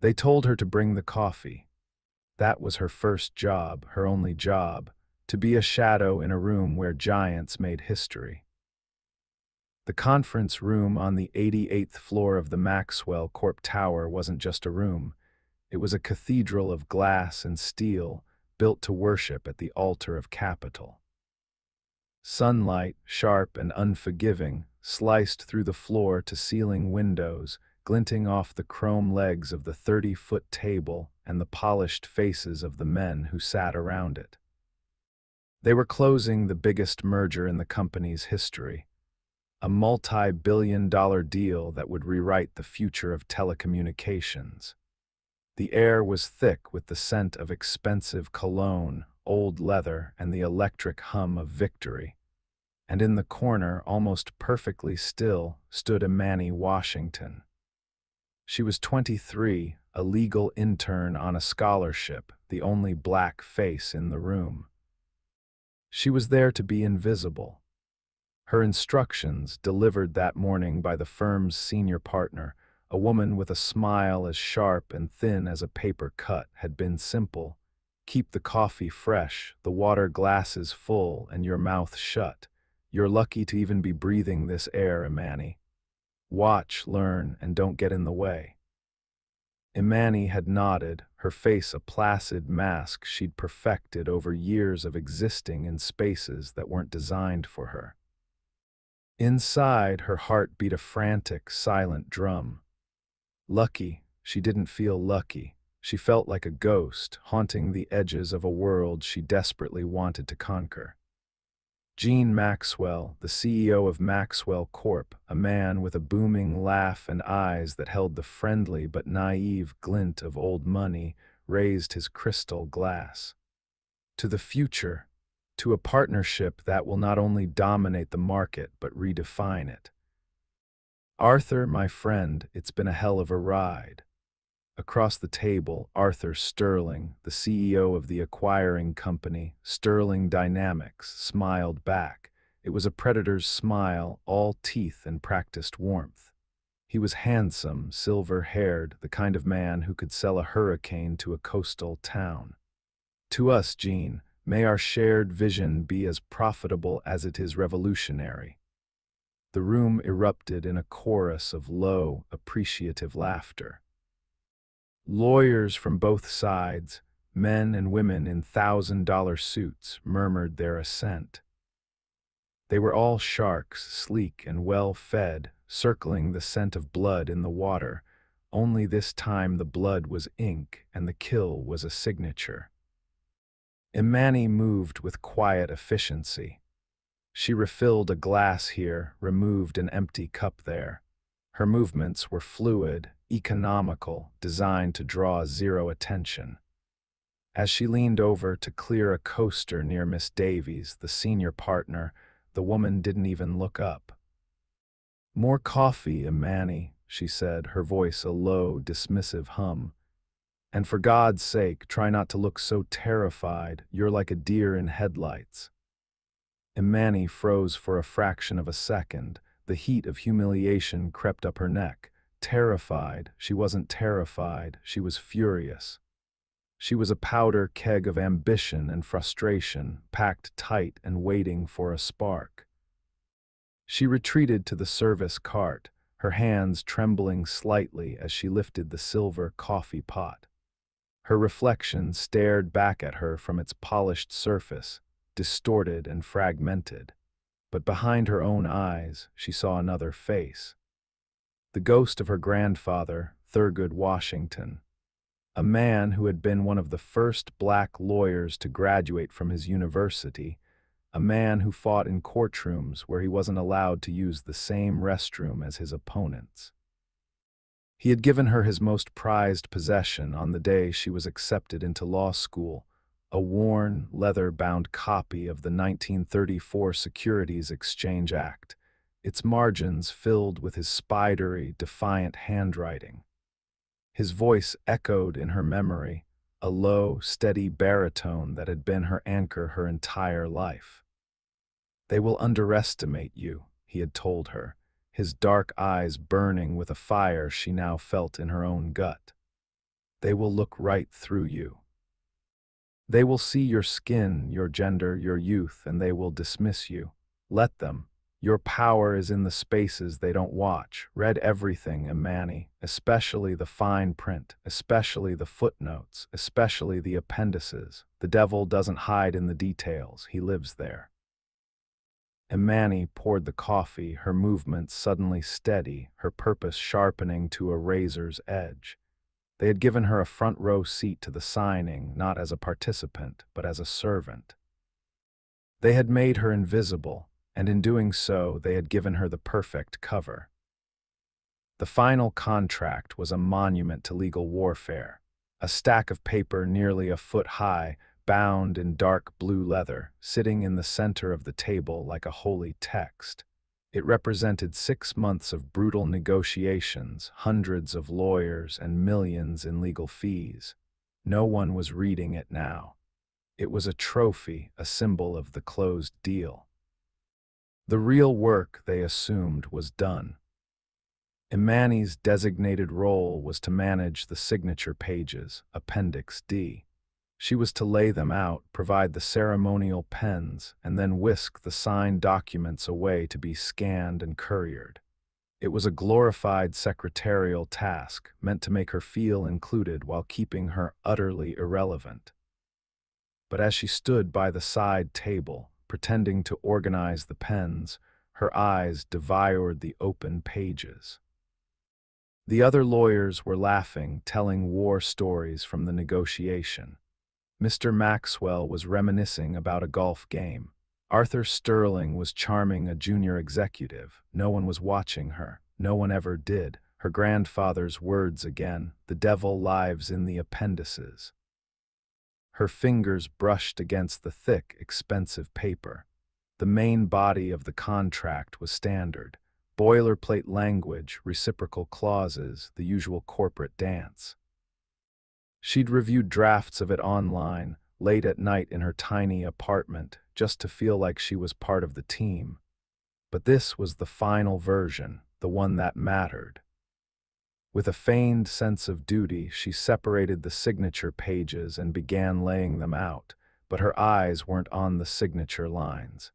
They told her to bring the coffee. That was her first job, her only job, to be a shadow in a room where giants made history. The conference room on the 88th floor of the Maxwell Corp Tower wasn't just a room. It was a cathedral of glass and steel, built to worship at the altar of capital. Sunlight, sharp and unforgiving, sliced through the floor-to-ceiling windows, glinting off the chrome legs of the 30-foot table and the polished faces of the men who sat around it. They were closing the biggest merger in the company's history, a multi-billion-dollar deal that would rewrite the future of telecommunications. The air was thick with the scent of expensive cologne, old leather, and the electric hum of victory. And in the corner, almost perfectly still, stood Imani Washington. She was 23, a legal intern on a scholarship, the only black face in the room. She was there to be invisible. Her instructions, delivered that morning by the firm's senior partner, a woman with a smile as sharp and thin as a paper cut, had been simple. Keep the coffee fresh, the water glasses full, and your mouth shut. You're lucky to even be breathing this air, Imani. Watch, learn, and don't get in the way. Imani had nodded, her face a placid mask she'd perfected over years of existing in spaces that weren't designed for her. Inside, her heart beat a frantic, silent drum. Lucky, she didn't feel lucky. She felt like a ghost, haunting the edges of a world she desperately wanted to conquer. Gene Maxwell, the CEO of Maxwell Corp., a man with a booming laugh and eyes that held the friendly but naive glint of old money, raised his crystal glass. To the future, to a partnership that will not only dominate the market but redefine it. Arthur, my friend, it's been a hell of a ride. Across the table, Arthur Sterling, the CEO of the acquiring company, Sterling Dynamics, smiled back. It was a predator's smile, all teeth and practiced warmth. He was handsome, silver-haired, the kind of man who could sell a hurricane to a coastal town. To us, Gene, may our shared vision be as profitable as it is revolutionary. The room erupted in a chorus of low, appreciative laughter. Lawyers from both sides, men and women in $1,000 suits, murmured their assent. They were all sharks, sleek and well-fed, circling the scent of blood in the water, only this time the blood was ink and the kill was a signature. Imani moved with quiet efficiency. She refilled a glass here, removed an empty cup there. Her movements were fluid, economical, designed to draw zero attention. As she leaned over to clear a coaster near Miss Davies, the senior partner, the woman didn't even look up. "More coffee, Imani," she said, her voice a low, dismissive hum. "And for God's sake, try not to look so terrified. You're like a deer in headlights." Imani froze for a fraction of a second. The heat of humiliation crept up her neck. Terrified, she wasn't terrified, she was furious. She was a powder keg of ambition and frustration, packed tight and waiting for a spark. She retreated to the service cart, her hands trembling slightly as she lifted the silver coffee pot. Her reflection stared back at her from its polished surface, distorted and fragmented. But behind her own eyes, she saw another face. The ghost of her grandfather, Thurgood Washington, a man who had been one of the first black lawyers to graduate from his university, a man who fought in courtrooms where he wasn't allowed to use the same restroom as his opponents. He had given her his most prized possession on the day she was accepted into law school, a worn, leather-bound copy of the 1934 Securities Exchange Act, its margins filled with his spidery, defiant handwriting. His voice echoed in her memory, a low, steady baritone that had been her anchor her entire life. "They will underestimate you," he had told her, his dark eyes burning with a fire she now felt in her own gut. They will look right through you. They will see your skin, your gender, your youth, and they will dismiss you. Let them. Your power is in the spaces they don't watch. Read everything, Imani, especially the fine print, especially the footnotes, especially the appendices. The devil doesn't hide in the details, he lives there. Imani poured the coffee, her movements suddenly steady, her purpose sharpening to a razor's edge. They had given her a front row seat to the signing, not as a participant, but as a servant. They had made her invisible, and in doing so, they had given her the perfect cover. The final contract was a monument to legal warfare, a stack of paper nearly a foot high, bound in dark blue leather, sitting in the center of the table like a holy text. It represented 6 months of brutal negotiations, hundreds of lawyers, and millions in legal fees. No one was reading it now. It was a trophy, a symbol of the closed deal. The real work, they assumed, was done. Imani's designated role was to manage the signature pages, Appendix D. She was to lay them out, provide the ceremonial pens, and then whisk the signed documents away to be scanned and couriered. It was a glorified secretarial task, meant to make her feel included while keeping her utterly irrelevant. But as she stood by the side table, pretending to organize the pens, her eyes devoured the open pages. The other lawyers were laughing, telling war stories from the negotiation. Mr. Maxwell was reminiscing about a golf game. Arthur Sterling was charming a junior executive. No one was watching her. No one ever did. Her grandfather's words again, the devil lives in the appendices. Her fingers brushed against the thick, expensive paper. The main body of the contract was standard. Boilerplate language, reciprocal clauses, the usual corporate dance. She'd reviewed drafts of it online, late at night in her tiny apartment, just to feel like she was part of the team. But this was the final version, the one that mattered. With a feigned sense of duty, she separated the signature pages and began laying them out, but her eyes weren't on the signature lines.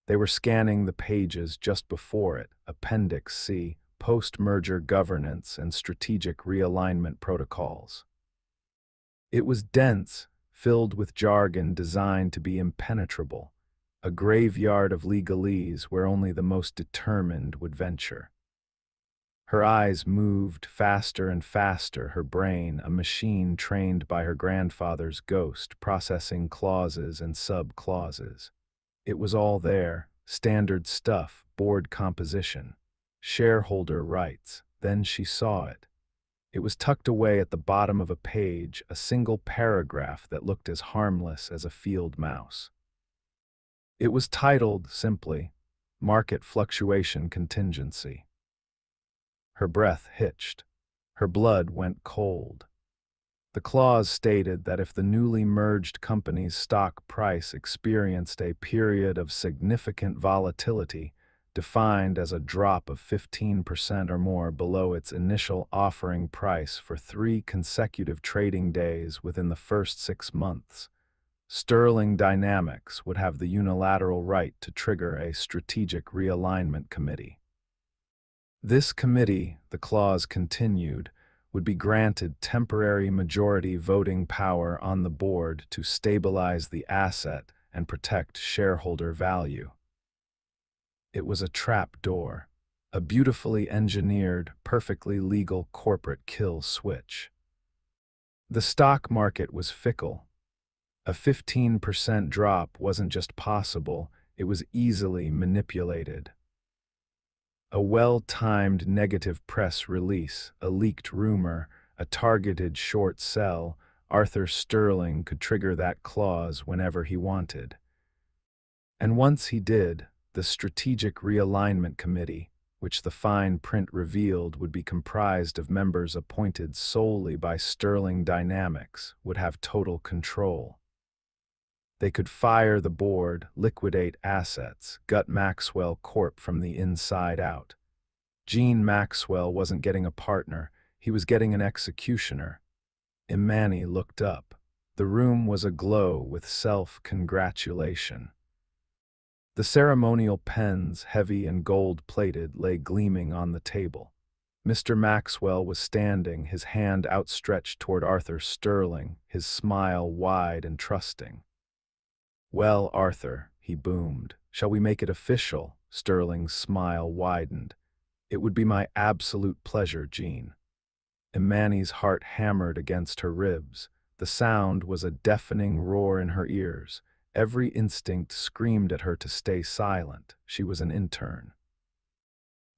They were scanning the pages just before it, Appendix C, post-merger governance and strategic realignment protocols. It was dense, filled with jargon designed to be impenetrable, a graveyard of legalese where only the most determined would venture. Her eyes moved faster and faster, her brain, a machine trained by her grandfather's ghost, processing clauses and sub-clauses. It was all there, standard stuff, board composition, shareholder rights. Then she saw it. It was tucked away at the bottom of a page, a single paragraph that looked as harmless as a field mouse. It was titled, simply, Market Fluctuation Contingency. Her breath hitched. Her blood went cold. The clause stated that if the newly merged company's stock price experienced a period of significant volatility, defined as a drop of 15% or more below its initial offering price for 3 consecutive trading days within the first 6 months, Sterling Dynamics would have the unilateral right to trigger a strategic realignment committee. This committee, the clause continued, would be granted temporary majority voting power on the board to stabilize the asset and protect shareholder value. It was a trap door, a beautifully engineered, perfectly legal corporate kill switch. The stock market was fickle. A 15% drop wasn't just possible, it was easily manipulated. A well-timed negative press release, a leaked rumor, a targeted short sell, Arthur Sterling could trigger that clause whenever he wanted. And once he did, the Strategic Realignment Committee, which the fine print revealed would be comprised of members appointed solely by Sterling Dynamics, would have total control. They could fire the board, liquidate assets, gut Maxwell Corp from the inside out. Gene Maxwell wasn't getting a partner, he was getting an executioner. Imani looked up. The room was aglow with self-congratulation. The ceremonial pens, heavy and gold-plated, lay gleaming on the table. Mr. Maxwell was standing, his hand outstretched toward Arthur Sterling, his smile wide and trusting. "Well, Arthur," he boomed, "shall we make it official?" Sterling's smile widened. "It would be my absolute pleasure, Jean." Imani's heart hammered against her ribs. The sound was a deafening roar in her ears. Every instinct screamed at her to stay silent. She was an intern.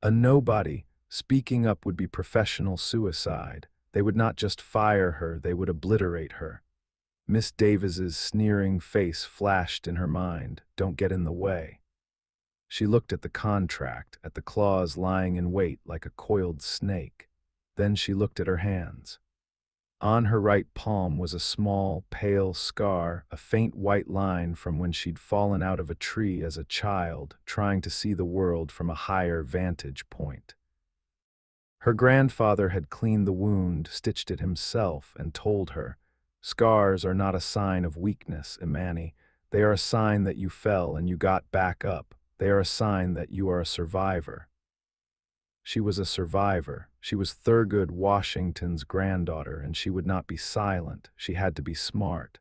A nobody. Speaking up would be professional suicide. They would not just fire her, they would obliterate her. Miss Davis's sneering face flashed in her mind. Don't get in the way. She looked at the contract, at the clause lying in wait like a coiled snake. Then she looked at her hands. On her right palm was a small, pale scar, a faint white line from when she'd fallen out of a tree as a child, trying to see the world from a higher vantage point. Her grandfather had cleaned the wound, stitched it himself, and told her, "Scars are not a sign of weakness, Imani. They are a sign that you fell and you got back up. They are a sign that you are a survivor." She was a survivor. She was Thurgood Washington's granddaughter, and she would not be silent. She had to be smart.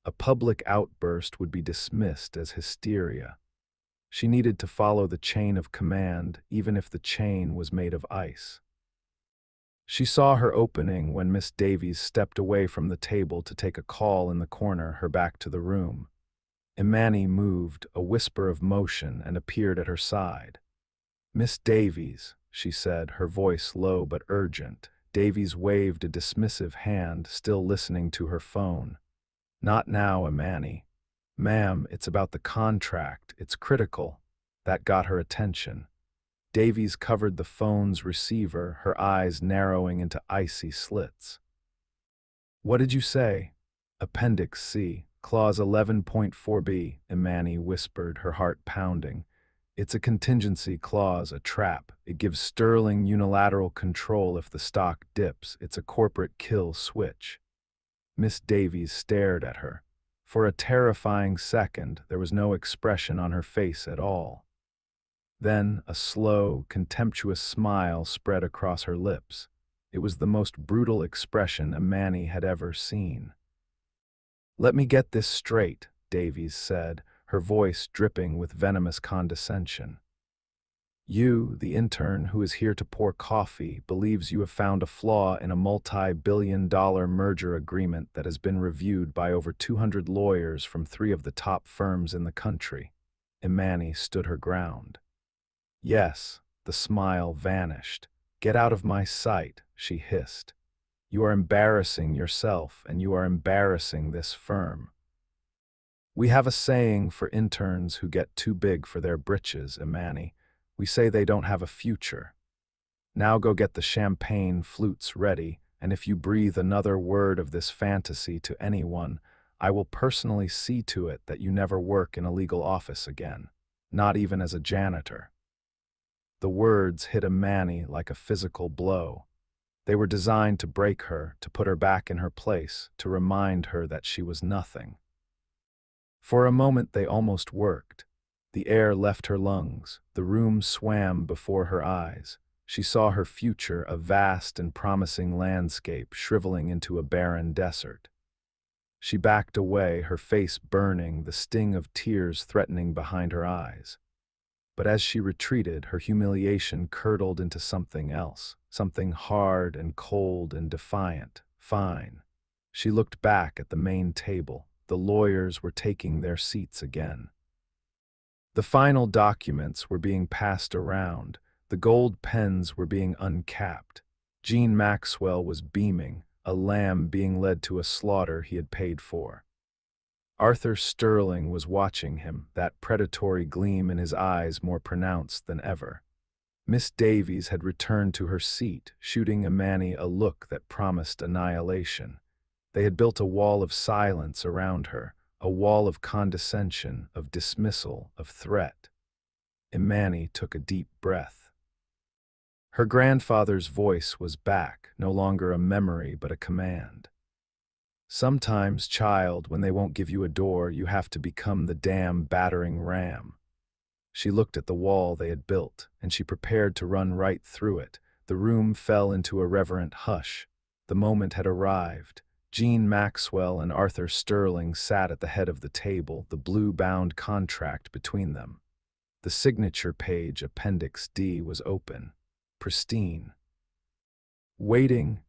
A public outburst would be dismissed as hysteria. She needed to follow the chain of command, even if the chain was made of ice. She saw her opening when Miss Davies stepped away from the table to take a call in the corner, her back to the room. Imani moved, a whisper of motion, and appeared at her side. "Miss Davies," she said, her voice low but urgent. Davies waved a dismissive hand, still listening to her phone. "Not now, Imani." "Ma'am, it's about the contract. It's critical." That got her attention. Davies covered the phone's receiver, her eyes narrowing into icy slits. "What did you say?" "Appendix C, Clause 11.4b, Imani whispered, her heart pounding. "It's a contingency clause, a trap. It gives Sterling unilateral control if the stock dips. It's a corporate kill switch." Miss Davies stared at her. For a terrifying second, there was no expression on her face at all. Then a slow, contemptuous smile spread across her lips. It was the most brutal expression Imani had ever seen. "Let me get this straight," Davies said, her voice dripping with venomous condescension. "You, the intern who is here to pour coffee, believes you have found a flaw in a multi-billion-dollar merger agreement that has been reviewed by over 200 lawyers from 3 of the top firms in the country." Imani stood her ground. "Yes," the smile vanished. "Get out of my sight," she hissed. "You are embarrassing yourself, and you are embarrassing this firm." "We have a saying for interns who get too big for their britches, Imani. We say they don't have a future. Now go get the champagne flutes ready, and if you breathe another word of this fantasy to anyone, I will personally see to it that you never work in a legal office again, not even as a janitor." The words hit Imani like a physical blow. They were designed to break her, to put her back in her place, to remind her that she was nothing. For a moment they almost worked. The air left her lungs, the room swam before her eyes. She saw her future, a vast and promising landscape shriveling into a barren desert. She backed away, her face burning, the sting of tears threatening behind her eyes. But as she retreated, her humiliation curdled into something else, something hard and cold and defiant. Fine. She looked back at the main table. The lawyers were taking their seats again. The final documents were being passed around. The gold pens were being uncapped. Jean Maxwell was beaming, a lamb being led to a slaughter he had paid for. Arthur Sterling was watching him, that predatory gleam in his eyes more pronounced than ever. Miss Davies had returned to her seat, shooting Imani a look that promised annihilation. They had built a wall of silence around her, a wall of condescension, of dismissal, of threat. Imani took a deep breath. Her grandfather's voice was back, no longer a memory but a command. Sometimes, child, when they won't give you a door, you have to become the damn battering ram. She looked at the wall they had built, and she prepared to run right through it. The room fell into a reverent hush. The moment had arrived. Jean Maxwell and Arthur Sterling sat at the head of the table, the blue-bound contract between them. The signature page, Appendix D, was open, pristine. Waiting,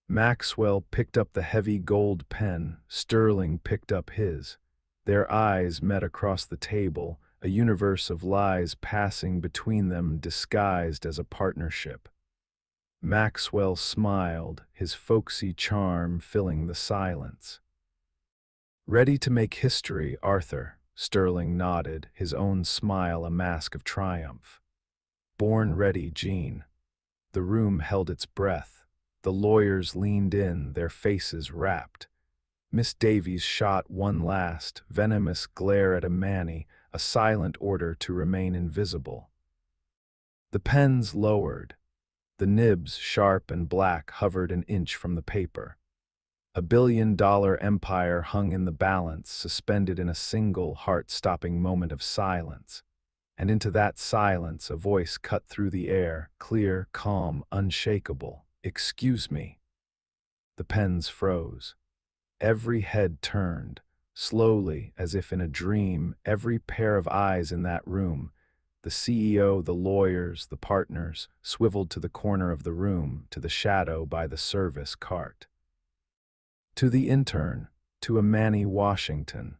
Maxwell picked up the heavy gold pen. Sterling picked up his. Their eyes met across the table, a universe of lies passing between them disguised as a partnership. Maxwell smiled, his folksy charm filling the silence. "Ready to make history, Arthur?" Sterling nodded, his own smile a mask of triumph. "Born ready, Jean." The room held its breath. The lawyers leaned in, their faces rapt. Miss Davies shot one last, venomous glare at Imani, a silent order to remain invisible. The pens lowered. The nibs, sharp and black, hovered an inch from the paper. $1 billion empire hung in the balance, suspended in a single heart-stopping moment of silence. And into that silence a voice cut through the air, clear, calm, unshakable. "Excuse me." The pens froze. Every head turned. Slowly, as if in a dream, every pair of eyes in that room, the CEO, the lawyers, the partners, swiveled to the corner of the room, to the shadow by the service cart. To the intern, to Imani Washington.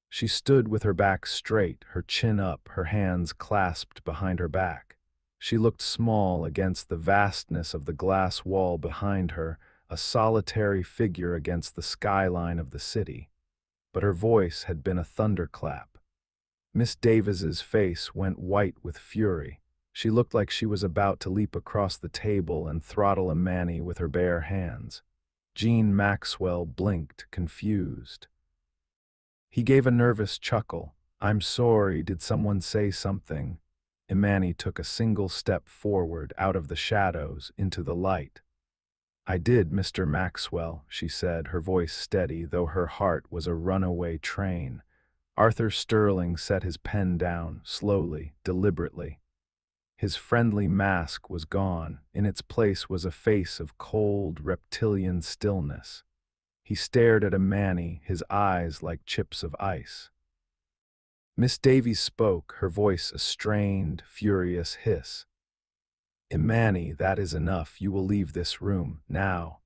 She stood with her back straight, her chin up, her hands clasped behind her back. She looked small against the vastness of the glass wall behind her, a solitary figure against the skyline of the city. But her voice had been a thunderclap. Miss Davis's face went white with fury. She looked like she was about to leap across the table and throttle Imani with her bare hands. Jean Maxwell blinked, confused. He gave a nervous chuckle. "I'm sorry, did someone say something?" Imani took a single step forward, out of the shadows, into the light. "I did, Mr. Maxwell," she said, her voice steady, though her heart was a runaway train. Arthur Sterling set his pen down, slowly, deliberately. His friendly mask was gone. In its place was a face of cold, reptilian stillness. He stared at Imani, his eyes like chips of ice. Miss Davies spoke, her voice a strained, furious hiss. "Imani, that is enough. You will leave this room, now."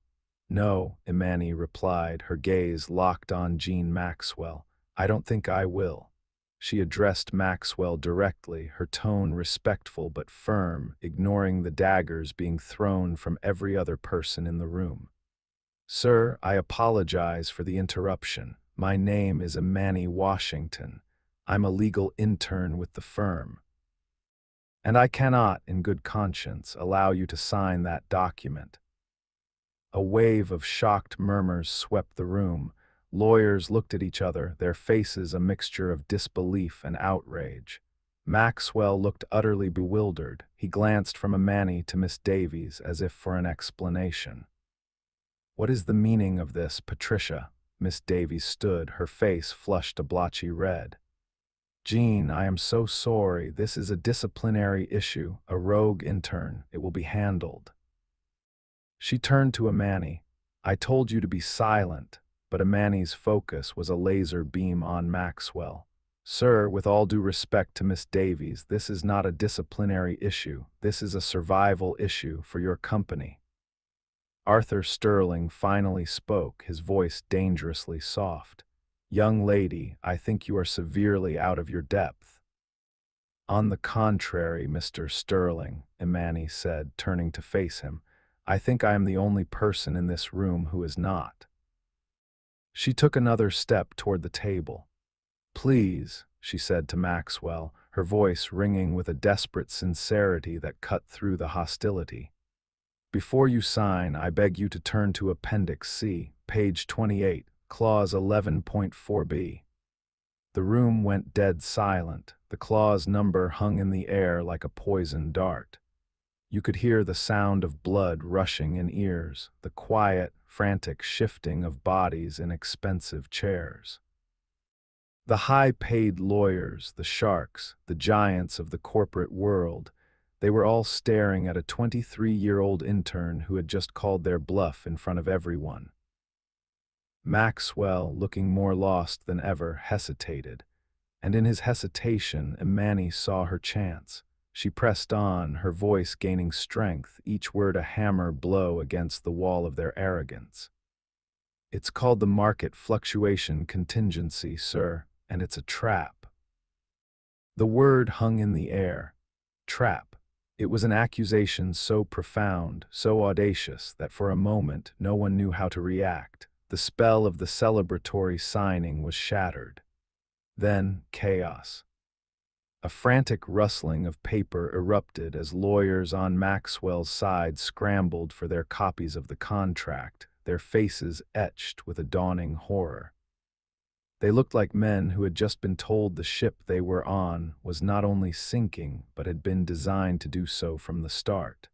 "No," Imani replied, her gaze locked on Jean Maxwell. "I don't think I will." She addressed Maxwell directly, her tone respectful but firm, ignoring the daggers being thrown from every other person in the room. "Sir, I apologize for the interruption. My name is Imani Washington. I'm a legal intern with the firm. And I cannot, in good conscience, allow you to sign that document." A wave of shocked murmurs swept the room. Lawyers looked at each other, their faces a mixture of disbelief and outrage. Maxwell looked utterly bewildered. He glanced from Imani to Miss Davies as if for an explanation. "What is the meaning of this, Patricia?" Miss Davies stood, her face flushed a blotchy red. "Jean, I am so sorry. This is a disciplinary issue, a rogue intern. It will be handled." She turned to Imani. "I told you to be silent," but Imani's focus was a laser beam on Maxwell. "Sir, with all due respect to Miss Davies, this is not a disciplinary issue. This is a survival issue for your company." Arthur Sterling finally spoke, his voice dangerously soft. "Young lady, I think you are severely out of your depth." "On the contrary, Mr. Sterling," Imani said, turning to face him, "I think I am the only person in this room who is not." She took another step toward the table. "Please," she said to Maxwell, her voice ringing with a desperate sincerity that cut through the hostility. "Before you sign, I beg you to turn to Appendix C, page 28, Clause 11.4b. The room went dead silent. The clause number hung in the air like a poisoned dart. You could hear the sound of blood rushing in ears, the quiet, frantic shifting of bodies in expensive chairs. The high-paid lawyers, the sharks, the giants of the corporate world, they were all staring at a 23-year-old intern who had just called their bluff in front of everyone. Maxwell, looking more lost than ever, hesitated, and in his hesitation, Imani saw her chance. She pressed on, her voice gaining strength, each word a hammer blow against the wall of their arrogance. "It's called the market fluctuation contingency, sir, and it's a trap." The word hung in the air. Trap. It was an accusation so profound, so audacious, that for a moment no one knew how to react. The spell of the celebratory signing was shattered. Then chaos. A frantic rustling of paper erupted as lawyers on Maxwell's side scrambled for their copies of the contract, their faces etched with a dawning horror. They looked like men who had just been told the ship they were on was not only sinking, but had been designed to do so from the start.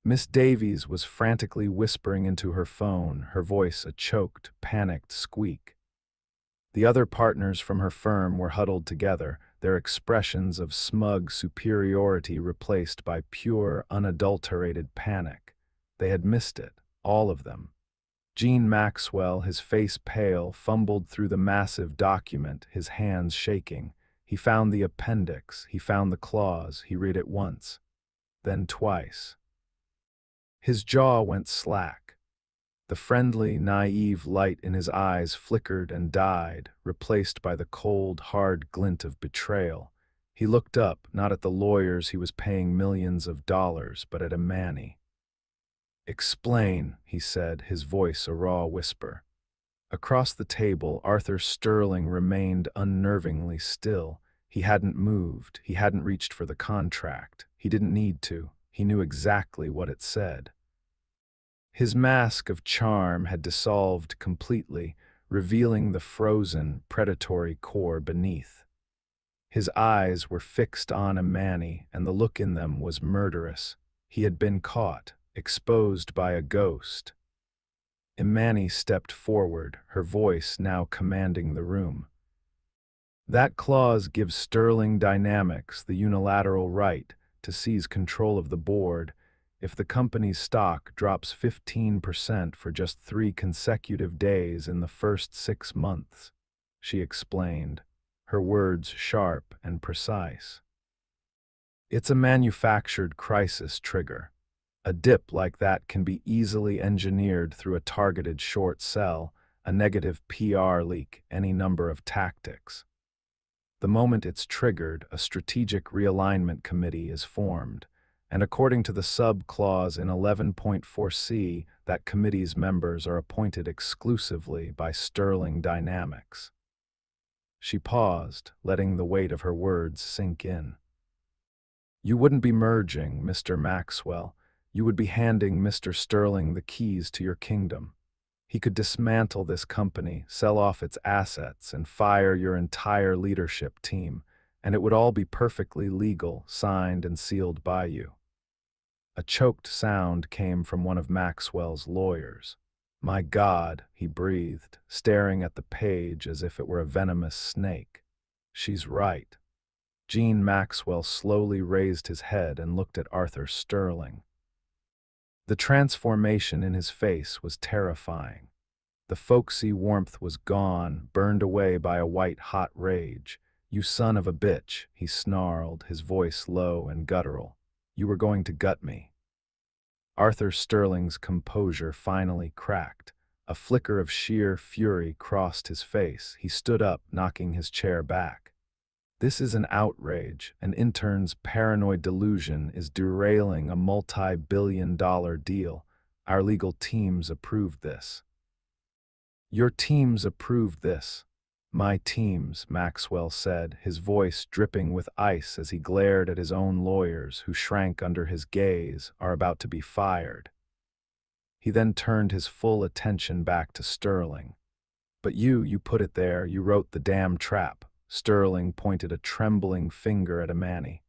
Miss Davies was frantically whispering into her phone, her voice a choked, panicked squeak. The other partners from her firm were huddled together, their expressions of smug superiority replaced by pure, unadulterated panic. They had missed it, all of them. Gene Maxwell, his face pale, fumbled through the massive document, his hands shaking. He found the appendix, he found the clause, he read it once, then twice. His jaw went slack. The friendly, naive light in his eyes flickered and died, replaced by the cold, hard glint of betrayal. He looked up, not at the lawyers he was paying millions of dollars, but at Imani. "Explain," he said, his voice a raw whisper. Across the table, Arthur Sterling remained unnervingly still. He hadn't moved, he hadn't reached for the contract. He didn't need to. He knew exactly what it said. His mask of charm had dissolved completely, revealing the frozen, predatory core beneath. His eyes were fixed on Imani, and the look in them was murderous. He had been caught, exposed by a ghost. Imani stepped forward, her voice now commanding the room. "That clause gives Sterling Dynamics the unilateral right to seize control of the board if the company's stock drops 15% for just 3 consecutive days in the first 6 months," she explained, her words sharp and precise. "It's a manufactured crisis trigger. A dip like that can be easily engineered through a targeted short sell, a negative PR leak, any number of tactics. The moment it's triggered, a strategic realignment committee is formed, and according to the sub-clause in 11.4c, that committee's members are appointed exclusively by Sterling Dynamics." She paused, letting the weight of her words sink in. "You wouldn't be merging, Mr. Maxwell. You would be handing Mr. Sterling the keys to your kingdom. He could dismantle this company, sell off its assets, and fire your entire leadership team, and it would all be perfectly legal, signed and sealed by you." A choked sound came from one of Maxwell's lawyers. "My God," he breathed, staring at the page as if it were a venomous snake. "She's right." Gene Maxwell slowly raised his head and looked at Arthur Sterling. The transformation in his face was terrifying. The folksy warmth was gone, burned away by a white-hot rage. "You son of a bitch," he snarled, his voice low and guttural. "You were going to gut me." Arthur Sterling's composure finally cracked. A flicker of sheer fury crossed his face. He stood up, knocking his chair back. "This is an outrage. An intern's paranoid delusion is derailing a multi-billion-dollar deal. Our legal teams approved this." "Your teams approved this." "My teams," Maxwell said, his voice dripping with ice as he glared at his own lawyers who shrank under his gaze, "are about to be fired." He then turned his full attention back to Sterling. "But you put it there, you wrote the damn trap." Sterling pointed a trembling finger at Imani.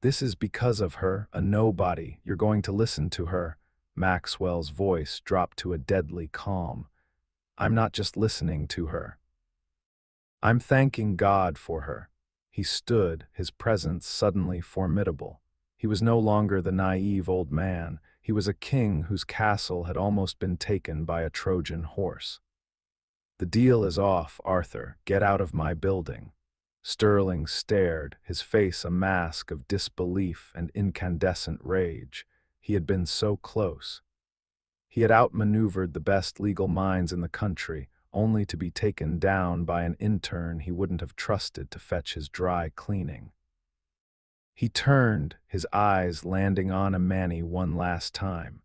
"This is because of her, a nobody. You're going to listen to her. Maxwell's voice dropped to a deadly calm. "I'm not just listening to her. I'm thanking God for her." He stood, his presence suddenly formidable. He was no longer the naive old man. He was a king whose castle had almost been taken by a Trojan horse. "The deal is off, Arthur. Get out of my building." Sterling stared, his face a mask of disbelief and incandescent rage. He had been so close. He had outmaneuvered the best legal minds in the country, only to be taken down by an intern he wouldn't have trusted to fetch his dry cleaning. He turned, his eyes landing on Amani one last time.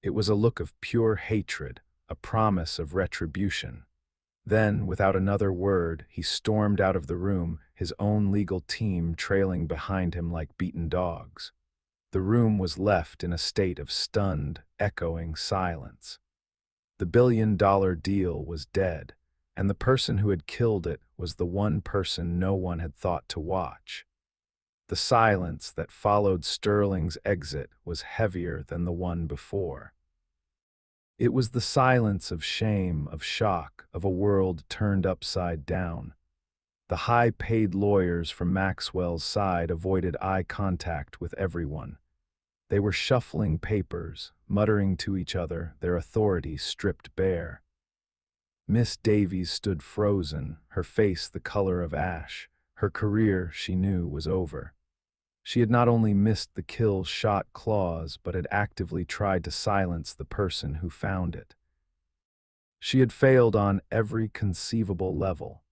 It was a look of pure hatred, a promise of retribution. Then, without another word, he stormed out of the room, his own legal team trailing behind him like beaten dogs. The room was left in a state of stunned, echoing silence. The billion-dollar deal was dead, and the person who had killed it was the one person no one had thought to watch. The silence that followed Sterling's exit was heavier than the one before. It was the silence of shame, of shock, of a world turned upside down. The high-paid lawyers from Maxwell's side avoided eye contact with everyone. They were shuffling papers, muttering to each other, their authority stripped bare. Miss Davies stood frozen, her face the color of ash. Her career, she knew, was over. She had not only missed the kill shot clause, but had actively tried to silence the person who found it. She had failed on every conceivable level.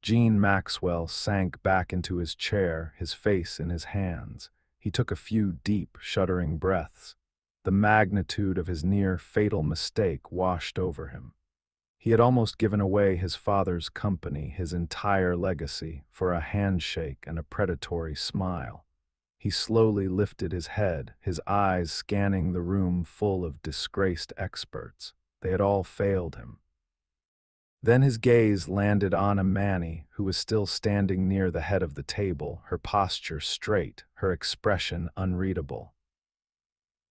Gene Maxwell sank back into his chair, his face in his hands. He took a few deep, shuddering breaths. The magnitude of his near-fatal mistake washed over him. He had almost given away his father's company, his entire legacy, for a handshake and a predatory smile. He slowly lifted his head, his eyes scanning the room full of disgraced experts. They had all failed him. Then his gaze landed on Amani, who was still standing near the head of the table, her posture straight, her expression unreadable.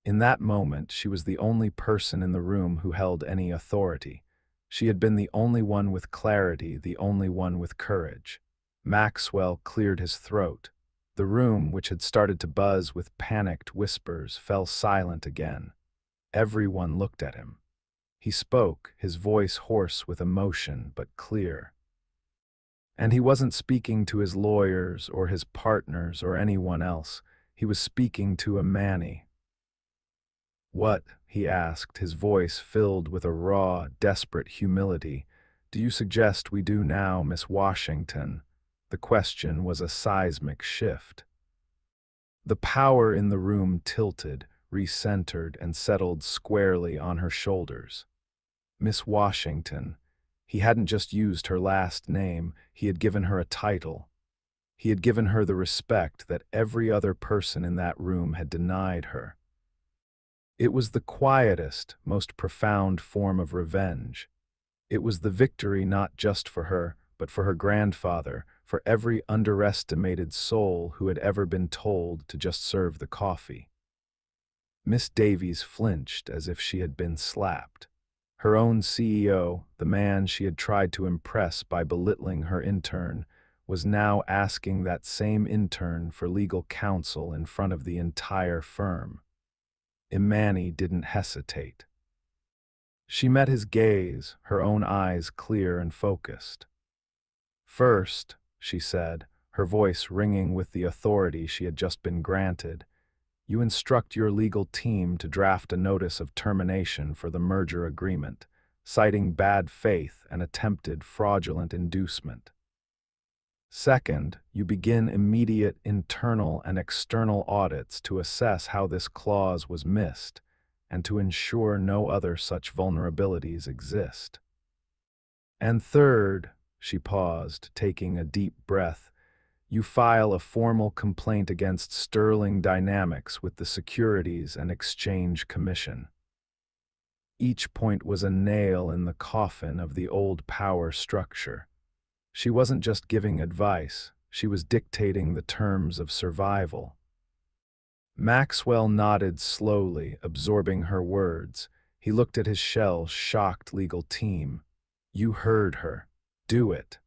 In that moment, she was the only person in the room who held any authority. She had been the only one with clarity, the only one with courage. Maxwell cleared his throat. The room, which had started to buzz with panicked whispers, fell silent again. Everyone looked at him. He spoke, his voice hoarse with emotion, but clear. And he wasn't speaking to his lawyers or his partners or anyone else. He was speaking to Amani. "What?" he asked, his voice filled with a raw, desperate humility. "Do you suggest we do now, Miss Washington?" The question was a seismic shift. The power in the room tilted, recentered, and settled squarely on her shoulders. Miss Washington. He hadn't just used her last name, he had given her a title. He had given her the respect that every other person in that room had denied her. It was the quietest, most profound form of revenge. It was the victory not just for her, but for her grandfather, for every underestimated soul who had ever been told to just serve the coffee. Miss Davies flinched as if she had been slapped. Her own CEO, the man she had tried to impress by belittling her intern, was now asking that same intern for legal counsel in front of the entire firm. Amani didn't hesitate. She met his gaze, her own eyes clear and focused. "First," she said, her voice ringing with the authority she had just been granted, "you instruct your legal team to draft a notice of termination for the merger agreement, citing bad faith and attempted fraudulent inducement. Second, you begin immediate internal and external audits to assess how this clause was missed and to ensure no other such vulnerabilities exist. And third," she paused, taking a deep breath, "you file a formal complaint against Sterling Dynamics with the Securities and Exchange Commission." Each point was a nail in the coffin of the old power structure. She wasn't just giving advice, she was dictating the terms of survival. Maxwell nodded slowly, absorbing her words. He looked at his shocked legal team. You heard her. Do it.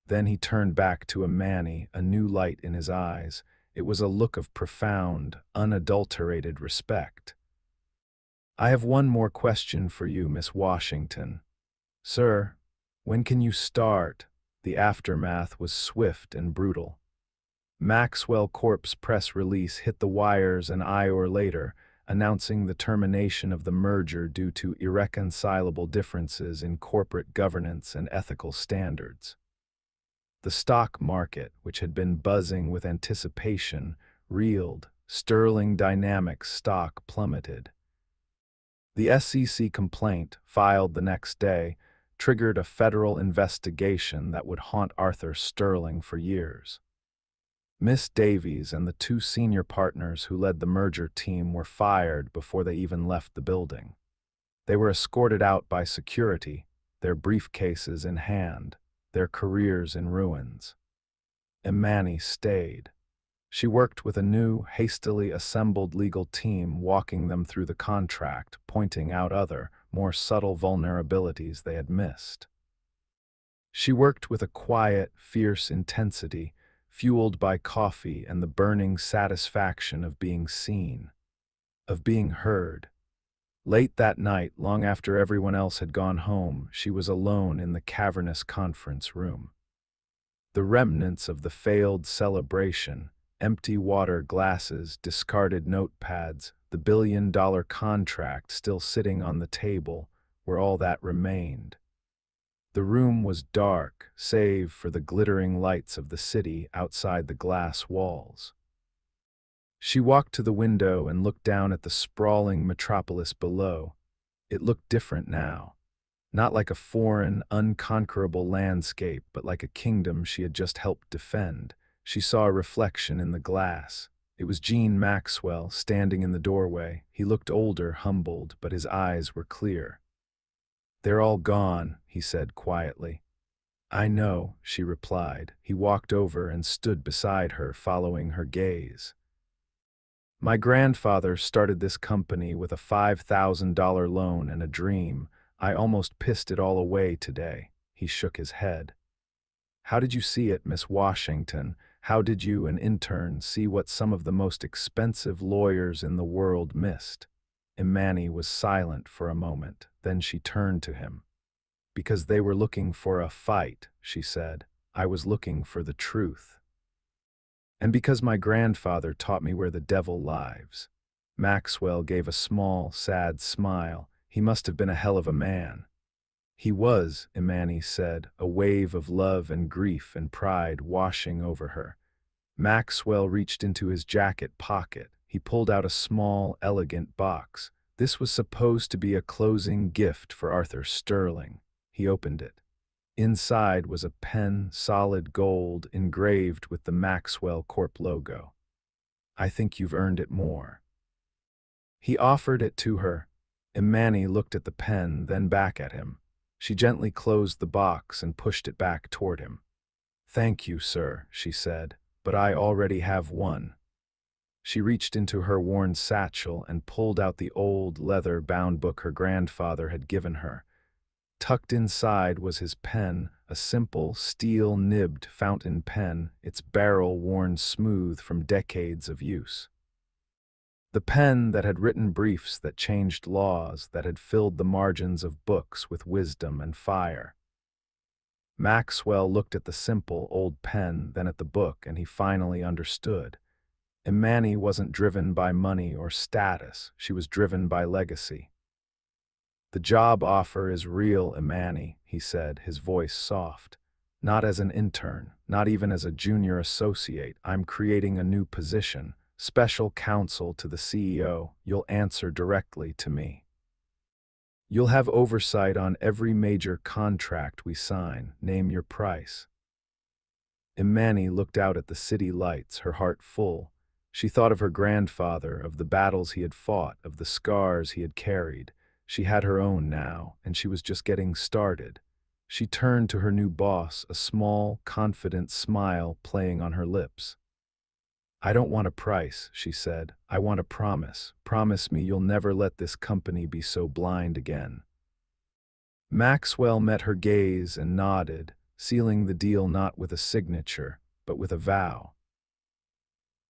Then he turned back to Imani, a new light in his eyes. It was a look of profound, unadulterated respect. I have one more question for you, Miss Washington. Sir, when can you start? The aftermath was swift and brutal. Maxwell Corp's press release hit the wires an hour later, announcing the termination of the merger due to irreconcilable differences in corporate governance and ethical standards. The stock market, which had been buzzing with anticipation, reeled. Sterling Dynamics stock plummeted. The SEC complaint, filed the next day, triggered a federal investigation that would haunt Arthur Sterling for years. Miss Davies and the two senior partners who led the merger team were fired before they even left the building. They were escorted out by security, their briefcases in hand, their careers in ruins. Imani stayed. She worked with a new, hastily assembled legal team, walking them through the contract, pointing out other, more subtle vulnerabilities they had missed. She worked with a quiet, fierce intensity, fueled by coffee and the burning satisfaction of being seen, of being heard. Late that night, long after everyone else had gone home, she was alone in the cavernous conference room. The remnants of the failed celebration, empty water glasses, discarded notepads, the billion-dollar contract still sitting on the table, were all that remained. The room was dark, save for the glittering lights of the city outside the glass walls. She walked to the window and looked down at the sprawling metropolis below. It looked different now. Not like a foreign, unconquerable landscape, but like a kingdom she had just helped defend. She saw a reflection in the glass. It was Gene Maxwell, standing in the doorway. He looked older, humbled, but his eyes were clear. They're all gone, he said quietly. I know, she replied. He walked over and stood beside her, following her gaze. My grandfather started this company with a $5,000 loan and a dream. I almost pissed it all away today. He shook his head. How did you see it, Miss Washington? How did you, an intern, see what some of the most expensive lawyers in the world missed? Imani was silent for a moment, then she turned to him. Because they were looking for a fight, she said. I was looking for the truth. And because my grandfather taught me where the devil lives. Maxwell gave a small, sad smile. He must have been a hell of a man. He was, Imani said, a wave of love and grief and pride washing over her. Maxwell reached into his jacket pocket. He pulled out a small, elegant box. This was supposed to be a closing gift for Arthur Sterling. He opened it. Inside was a pen, solid gold, engraved with the Maxwell Corp logo. I think you've earned it more. He offered it to her. Imani looked at the pen, then back at him. She gently closed the box and pushed it back toward him. Thank you, sir, she said, but I already have one. She reached into her worn satchel and pulled out the old leather-bound book her grandfather had given her. Tucked inside was his pen, a simple, steel-nibbed fountain pen, its barrel worn smooth from decades of use. The pen that had written briefs that changed laws, that had filled the margins of books with wisdom and fire. Maxwell looked at the simple, old pen, then at the book, and he finally understood. Imani wasn't driven by money or status, she was driven by legacy. The job offer is real, Imani, he said, his voice soft. Not as an intern, not even as a junior associate. I'm creating a new position. Special counsel to the CEO. You'll answer directly to me. You'll have oversight on every major contract we sign. Name your price. Imani looked out at the city lights, her heart full. She thought of her grandfather, of the battles he had fought, of the scars he had carried. She had her own now, and she was just getting started. She turned to her new boss, a small, confident smile playing on her lips. "I don't want a price," she said. "I want a promise. Promise me you'll never let this company be so blind again." Maxwell met her gaze and nodded, sealing the deal not with a signature, but with a vow.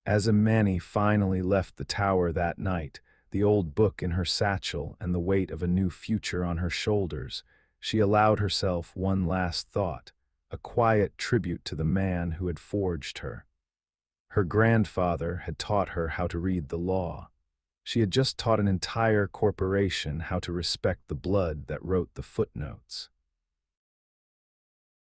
As Imani finally left the tower that night, the old book in her satchel and the weight of a new future on her shoulders, she allowed herself one last thought, a quiet tribute to the man who had forged her. Her grandfather had taught her how to read the law. She had just taught an entire corporation how to respect the blood that wrote the footnotes.